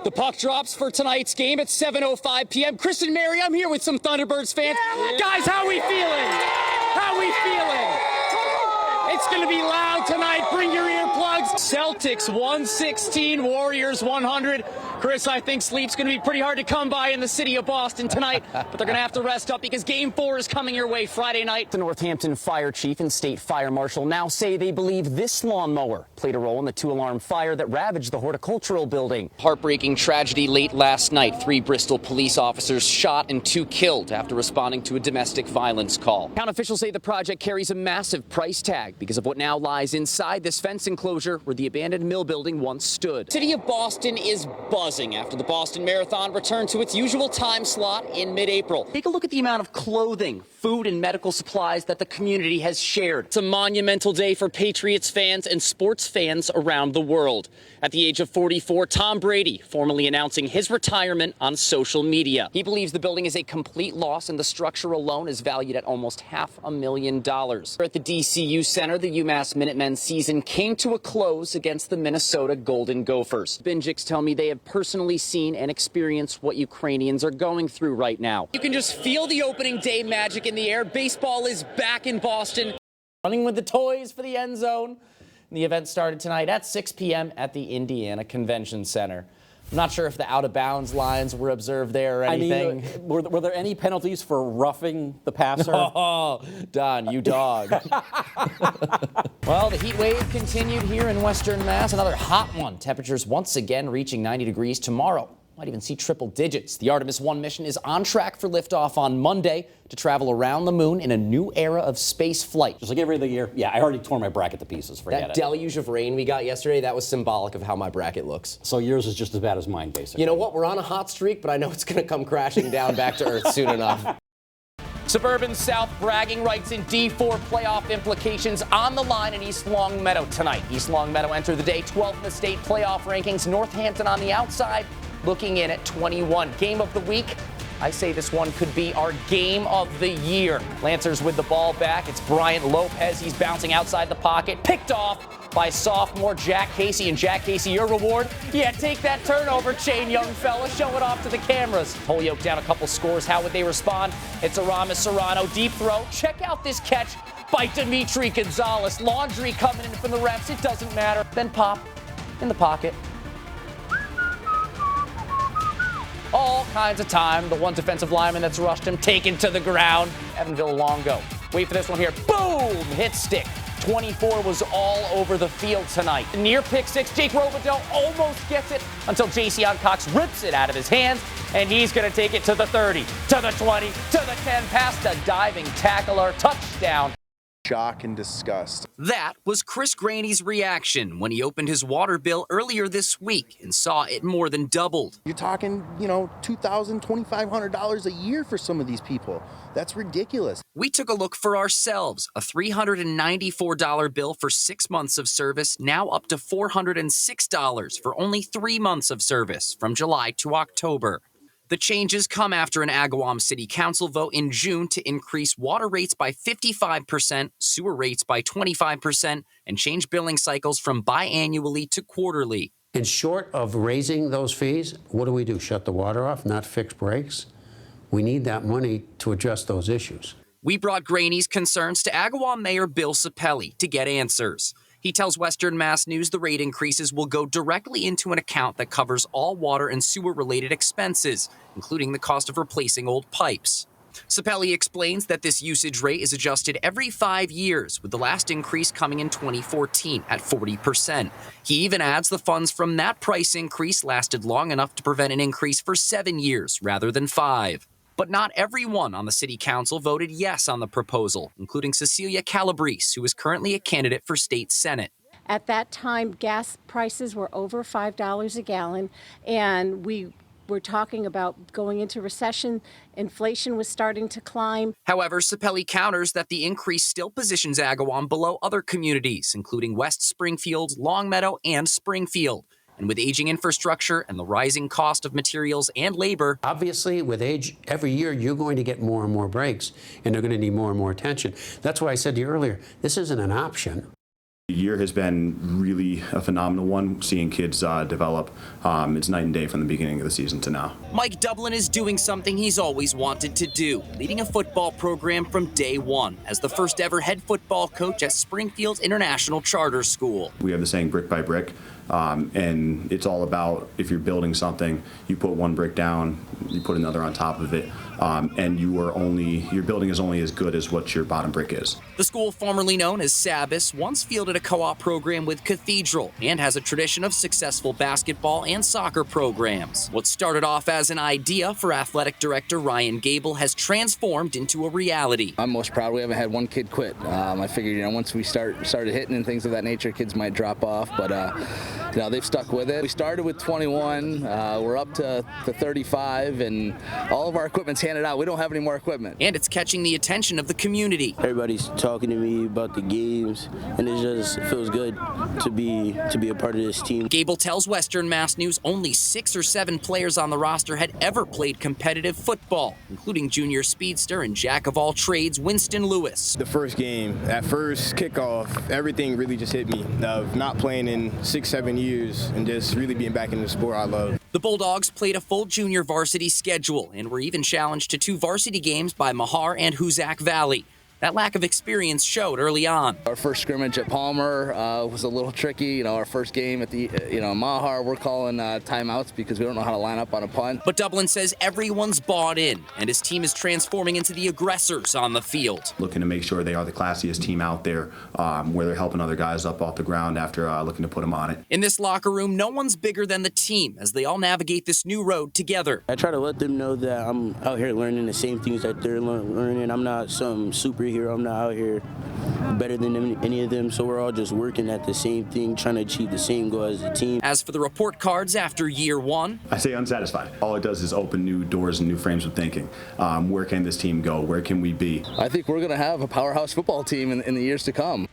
The puck drops for tonight's game at 7:05 p.m. Chris and Mary, I'm here with some Thunderbirds fans. Guys, how we feeling? How we feeling? It's going to be loud tonight. Bring your earplugs. Celtics 116, Warriors 100. Chris, I think sleep's going to be pretty hard to come by in the city of Boston tonight, but they're going to have to rest up because Game 4 is coming your way Friday night. The Northampton Fire Chief and State Fire Marshal now say they believe this lawnmower played a role in the 2-alarm fire that ravaged the horticultural building. Heartbreaking tragedy late last night. 3 Bristol police officers shot and 2 killed after responding to a domestic violence call. Town officials say the project carries a massive price tag because of what now lies inside this fence enclosure where the abandoned mill building once stood. City of Boston is buzzing after the Boston Marathon returned to its usual time slot in mid-April. Take a look at the amount of clothing, food, and medical supplies that the community has shared. It's a monumental day for Patriots fans and sports fans around the world. At the age of 44, Tom Brady formally announcing his retirement on social media. He believes the building is a complete loss and the structure alone is valued at almost $500,000. At the DCU Center, the UMass Minutemen season came to a close against the Minnesota Golden Gophers. Binjiks tell me they have personally seen and experienced what Ukrainians are going through right now. You can just feel the opening day magic in the air. Baseball is back in Boston. Running with the toys for the end zone. The event started tonight at 6 p.m. at the Indiana Convention Center. I'm not sure if the out-of-bounds lines were observed there or anything. I mean, were there any penalties for roughing the passer? Oh, Don, you dog. Well, the heat wave continued here in Western Mass. Another hot one. Temperatures once again reaching 90 degrees tomorrow. Might even see triple digits. The Artemis 1 mission is on track for liftoff on Monday to travel around the moon in a new era of space flight. Just like every other year. Yeah, I already tore my bracket to pieces. Forget That it. deluge of rain we got yesterday, that was symbolic of how my bracket looks. So yours is just as bad as mine, basically. You know what? We're on a hot streak, but I know it's going to come crashing down back to earth soon enough. Suburban South bragging rights in D4 playoff implications on the line in East Longmeadow tonight. East Longmeadow entered the day 12th in the state playoff rankings. Northampton on the outside, looking in at 21. Game of the week. I say this one could be our game of the year. Lancers with the ball back. It's Bryant Lopez. He's bouncing outside the pocket. Picked off by sophomore Jack Casey. And Jack Casey, your reward? Yeah, take that turnover, chain young fella. Show it off to the cameras. Holyoke down a couple scores. How would they respond? It's Aramis Serrano. Deep throw. Check out this catch by Dimitri Gonzalez. Laundry coming in from the refs. It doesn't matter. Then pop in the pocket. All kinds of time. The one defensive lineman that's rushed him, taken to the ground. Evanville Longo. Wait for this one here. Boom! Hit stick. 24 was all over the field tonight. Near pick six, Jake Robideau almost gets it until Jason Cox rips it out of his hands, and he's going to take it to the 30, to the 20, to the 10, past the diving tackler. Touchdown. Shock and disgust. That was Chris Graney's reaction when he opened his water bill earlier this week and saw it more than doubled. You're talking, $2,000, $2,500 a year for some of these people. That's ridiculous. We took a look for ourselves. A $394 bill for 6 months of service, now up to $406 for only 3 months of service from July to October. The changes come after an Agawam City Council vote in June to increase water rates by 55%, sewer rates by 25%, and change billing cycles from biannually to quarterly. And short of raising those fees, what do? Shut the water off, not fix breaks? We need that money to address those issues. We brought Graney's concerns to Agawam Mayor Bill Sottile to get answers. He tells Western Mass News the rate increases will go directly into an account that covers all water and sewer-related expenses, including the cost of replacing old pipes. Sottile explains that this usage rate is adjusted every 5 years, with the last increase coming in 2014 at 40%. He even adds the funds from that price increase lasted long enough to prevent an increase for 7 years rather than 5. But not everyone on the city council voted yes on the proposal, including Cecilia Calabrese, who is currently a candidate for state senate. At that time, gas prices were over $5 a gallon, and we were talking about going into recession. Inflation was starting to climb. However, Sottile counters that the increase still positions Agawam below other communities, including West Springfield, Longmeadow, and Springfield. And with aging infrastructure and the rising cost of materials and labor. Obviously, with age, every year you're going to get more and more breaks, and they're going to need more and more attention. That's why I said to you earlier, this isn't an option. The year has been really a phenomenal one, seeing kids develop. It's night and day from the beginning of the season to now. Mike Dublin is doing something he's always wanted to do, leading a football program from day one as the first ever head football coach at Springfield International Charter School. We have the saying brick by brick, and it's all about if you're building something, you put one brick down, you put another on top of it, and your building is only as good as what your bottom brick is. The school, formerly known as Sabas, once fielded a co-op program with Cathedral and has a tradition of successful basketball and soccer programs. What started off as an idea for athletic director Ryan Gable has transformed into a reality. I'm most proud we haven't had one kid quit. I figured, once we started hitting and things of that nature, kids might drop off, but they've stuck with it. We started with 21, we're up to 35, and all of our equipment's handed out. We don't have any more equipment. And it's catching the attention of the community. Everybody's talking to me about the games, and it feels good to be a part of this team. Gable tells Western Mass News only 6 or 7 players on the roster had ever played competitive football, including junior speedster and jack of all trades Winston Lewis. The first game, that first kickoff, everything really just hit me of not playing in 6-7 years and just really being back in the sport I love. The Bulldogs played a full junior varsity schedule and were even challenged to 2 varsity games by Mahar and Hoosac Valley. That lack of experience showed early on. Our first scrimmage at Palmer was a little tricky. Our first game at the Mahar, we're calling timeouts because we don't know how to line up on a punt. But Dublin says everyone's bought in, and his team is transforming into the aggressors on the field. Looking to make sure they are the classiest team out there, where they're helping other guys up off the ground after looking to put them on it. In this locker room, no one's bigger than the team as they all navigate this new road together. I try to let them know that I'm out here learning the same things that they're learning. I'm not some superhero. I'm not out here better than any of them, so we're all just working at the same thing, trying to achieve the same goal as a team. As for the report cards after year 1, I say unsatisfied. All it does is open new doors and new frames of thinking. Where can this team go? Where can we be? I think we're going to have a powerhouse football team in the years to come.